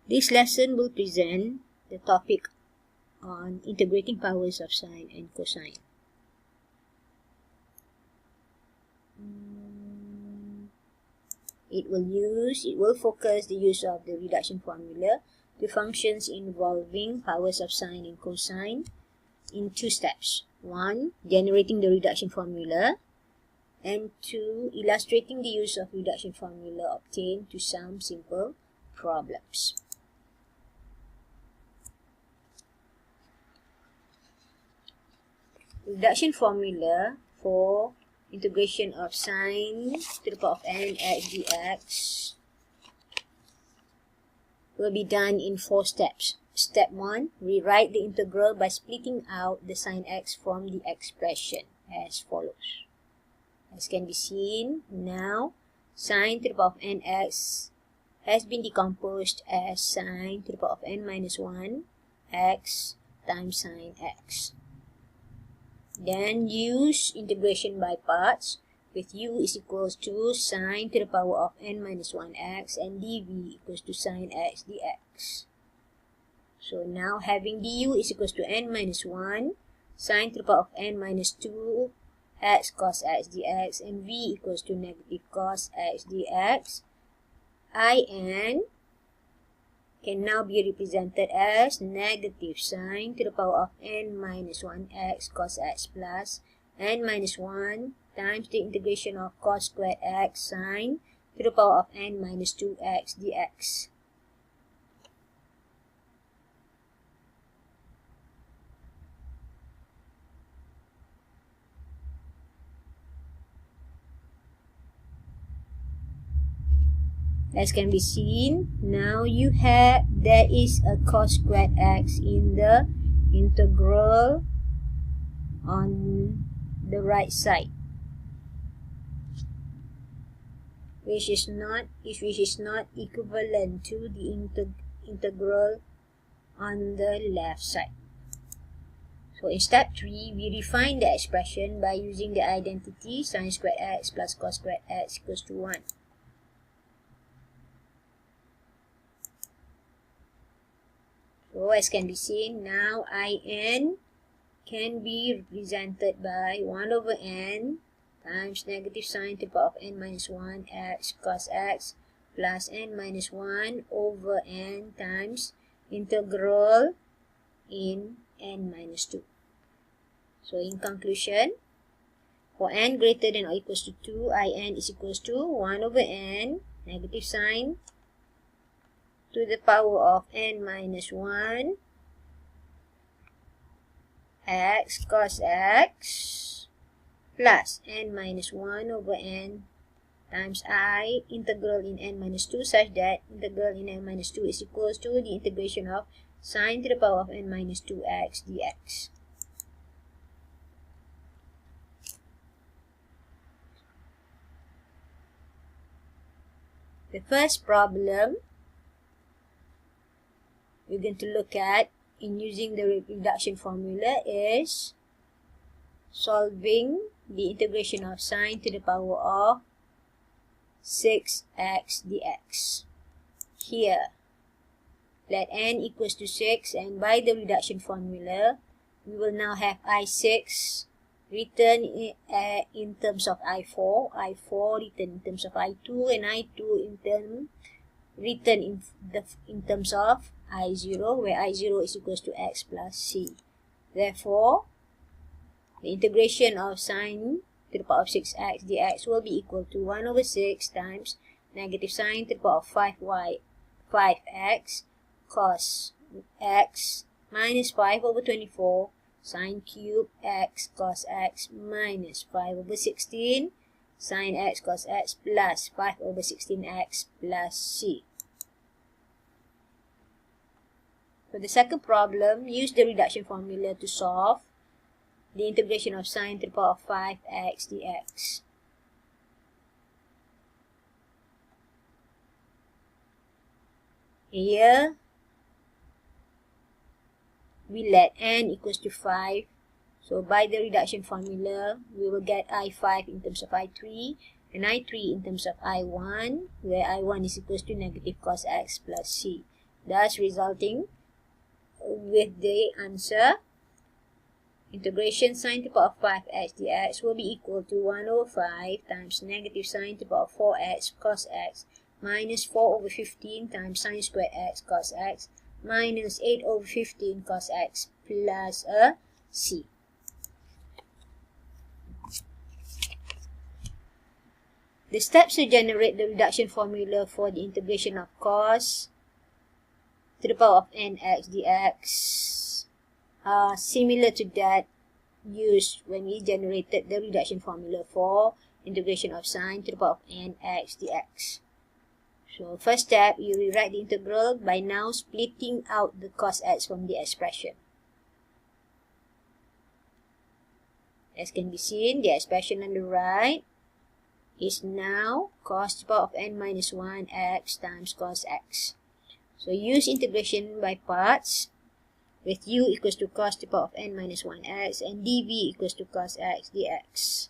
This lesson will present the topic on integrating powers of sine and cosine. It will focus the use of the reduction formula to functions involving powers of sine and cosine in two steps. 1. Generating the reduction formula, and 2. Illustrating the use of reduction formula obtained to some simple problems. Reduction formula for integration of sine to the power of n x dx will be done in 4 steps. Step 1. Rewrite the integral by splitting out the sine x from the expression as follows. As can be seen, now sine to the power of nx has been decomposed as sine to the power of n minus 1 x times sine x. Then use integration by parts with u is equals to sine to the power of n minus 1 x and dv equals to sine x dx. So now having du is equals to n minus 1 sine to the power of n minus 2 x cos x dx and v equals to negative cos x dx, in can now be represented as negative sine to the power of n minus 1 x cos x plus n minus 1 times the integration of cos squared x sine to the power of n minus 2x dx. As can be seen, now there is a cos squared x in the integral on the right side, which is not equivalent to the integral on the left side. So in step 3, we refine the expression by using the identity sine squared x plus cos squared x equals to 1. So as can be seen, now in can be represented by 1 over n times negative sine to the power of n minus 1 x cos x plus n minus 1 over n times integral in n minus 2. So in conclusion, for n greater than or equals to 2, in is equals to 1 over n negative sine to the power of n minus 1 x cos x plus n minus 1 over n times integral in n minus 2 such that integral in n minus 2 is equals to the integration of sine to the power of n minus 2x dx. The first problem we're going to look at in using the reduction formula is solving the integration of sine to the power of 6x dx. Here, let n equals to 6, and by the reduction formula, we will now have I6 written in terms of I4, I4 written in terms of I2, and I2 written in terms of I0, where I0 is equals to x plus c. Therefore, the integration of sine to the power of 6x dx will be equal to 1 over 6 times negative sine to the power of 5x cos x minus 5 over 24 sine cube x cos x minus 5 over 16 sine x cos x plus 5 over 16x plus c. For the second problem, use the reduction formula to solve the integration of sine to the power of 5x dx. Here, we let n equals to 5. So by the reduction formula, we will get I5 in terms of I3 and I3 in terms of I1, where I1 is equals to negative cos x plus c. thus resulting with the answer integration sine to the power of 5x dx will be equal to 1 over 5 times negative sine to the power of 4x cos x minus 4 over 15 times sine squared x cos x minus 8 over 15 cos x plus a c. The steps to generate the reduction formula for the integration of cos to the power of nx dx are similar to that used when we generated the reduction formula for integration of sine to the power of nx dx. So first step, you rewrite the integral by now splitting out the cos x from the expression. As can be seen, the expression on the right is now cos to the power of n minus 1 x times cos x. So use integration by parts with u equals to cos to the power of n minus 1 x and dv equals to cos x dx.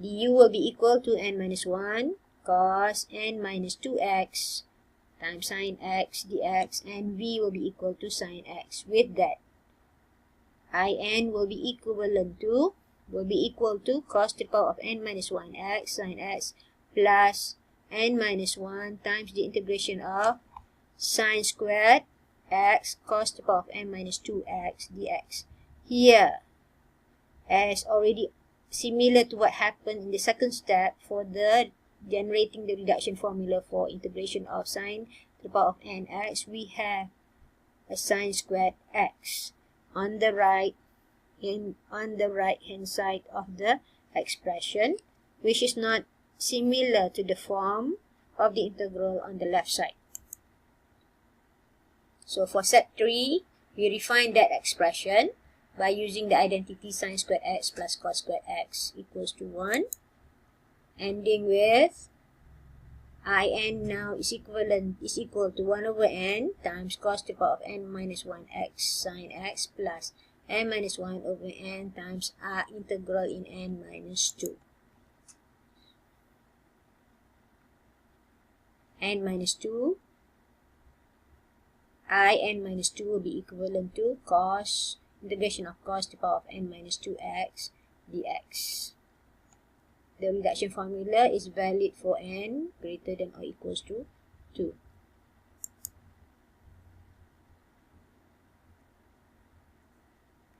du will be equal to n minus 1 cos n minus 2x times sine x dx, and v will be equal to sine x. With that, in will be equal to cos to the power of n minus 1x sine x plus n minus 1 times the integration of sine squared x cos to the power of n minus 2x dx. Here, as already similar to what happened in the second step for the generating the reduction formula for integration of sine to the power of nx, we have a sine squared x on the right hand side of the expression, which is not similar to the form of the integral on the left side. So for step 3, we refine that expression by using the identity sine squared x plus cos squared x equals to 1, ending with in now is equal to 1 over n times cos to the power of n minus 1x sine x plus n minus 1 over n times our integral in n minus 2. n minus 2, in minus 2 will be equivalent to cos, integration of cos to the power of n minus 2x dx. The reduction formula is valid for n greater than or equals to 2.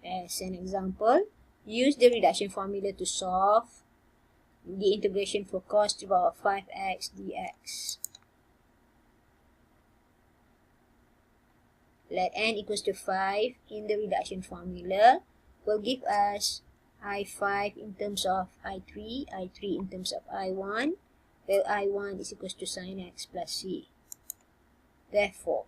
As an example, use the reduction formula to solve the integration for cos to the power of 5x dx. Let n equals to 5 in the reduction formula will give us I5 in terms of I3 in terms of I1, where I1 is equals to sine x plus c. Therefore,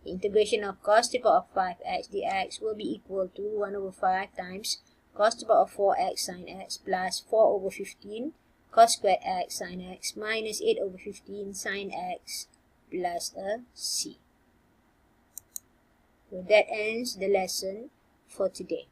the integration of cos to the power of 5x dx will be equal to 1 over 5 times cos to the power of 4x sine x plus 4 over 15 cos squared x sine x minus 8 over 15 sine x plus a c. So that ends the lesson for today.